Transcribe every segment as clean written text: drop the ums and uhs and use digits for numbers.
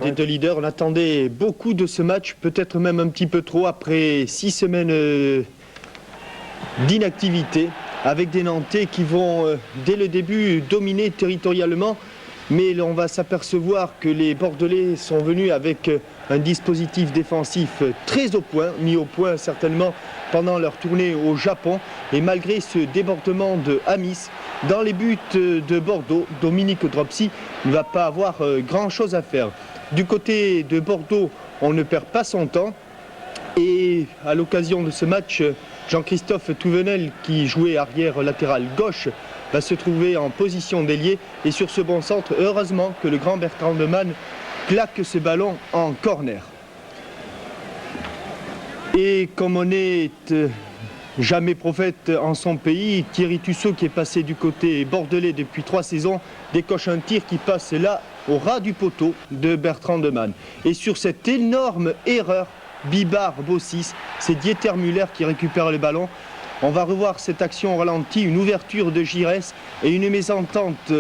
des deux leaders. On attendait beaucoup de ce match, peut-être même un petit peu trop, après 6 semaines d'inactivité, avec des Nantais qui vont, dès le début, dominer territorialement. Mais on va s'apercevoir que les Bordelais sont venus avec un dispositif défensif très au point, mis au point certainement pendant leur tournée au Japon. Et malgré ce débordement de Amis, dans les buts de Bordeaux, Dominique Dropsy ne va pas avoir grand-chose à faire. Du côté de Bordeaux, on ne perd pas son temps. Et à l'occasion de ce match, Jean-Christophe Touvenel, qui jouait arrière latéral gauche, va se trouver en position d'ailier. Et sur ce bon centre, heureusement que le grand Bertrand Demanne claque ce ballon en corner. Et comme on n'est jamais prophète en son pays, Thierry Tussaud, qui est passé du côté bordelais depuis 3 saisons, décoche un tir qui passe là au ras du poteau de Bertrand Demanne. Et sur cette énorme erreur, Bibard-Bossis, c'est Dieter Müller qui récupère le ballon. On va revoir cette action au ralenti, une ouverture de Giresse et une mésentente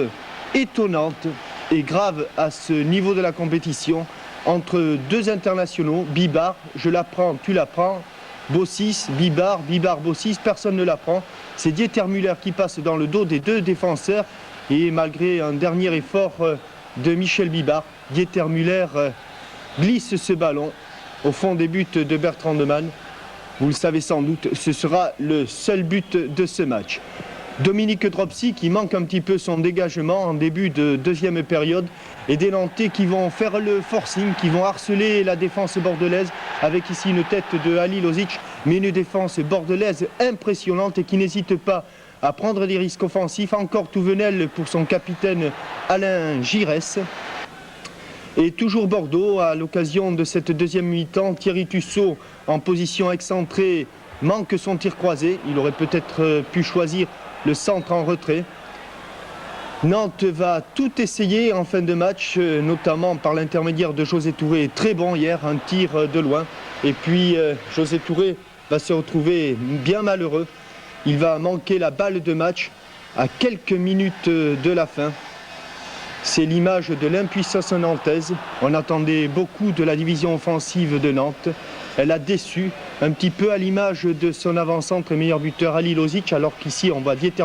étonnante et grave à ce niveau de la compétition entre deux internationaux. Bibard, je la prends, tu la prends. Bossis, Bibard, Bossis, personne ne la prend. C'est Dieter Müller qui passe dans le dos des deux défenseurs et malgré un dernier effort de Michel Bibard, Dieter Müller glisse ce ballon au fond des buts de Bertrand Demanne. Vous le savez sans doute, ce sera le seul but de ce match. Dominique Dropsy qui manque un petit peu son dégagement en début de deuxième période et des Nantais qui vont faire le forcing, qui vont harceler la défense bordelaise avec ici une tête de Ali Lozic, mais une défense bordelaise impressionnante et qui n'hésite pas à prendre des risques offensifs. Encore Touvenel pour son capitaine Alain Giresse. Et toujours Bordeaux, à l'occasion de cette deuxième mi-temps, Thierry Tussaud en position excentrée manque son tir croisé. Il aurait peut-être pu choisir le centre en retrait. Nantes va tout essayer en fin de match, notamment par l'intermédiaire de José Touré, très bon hier, un tir de loin. Et puis José Touré va se retrouver bien malheureux. Il va manquer la balle de match à quelques minutes de la fin. C'est l'image de l'impuissance nantaise. On attendait beaucoup de la division offensive de Nantes. Elle a déçu, un petit peu à l'image de son avant-centre et meilleur buteur Ali Lozic, alors qu'ici on voit Dieter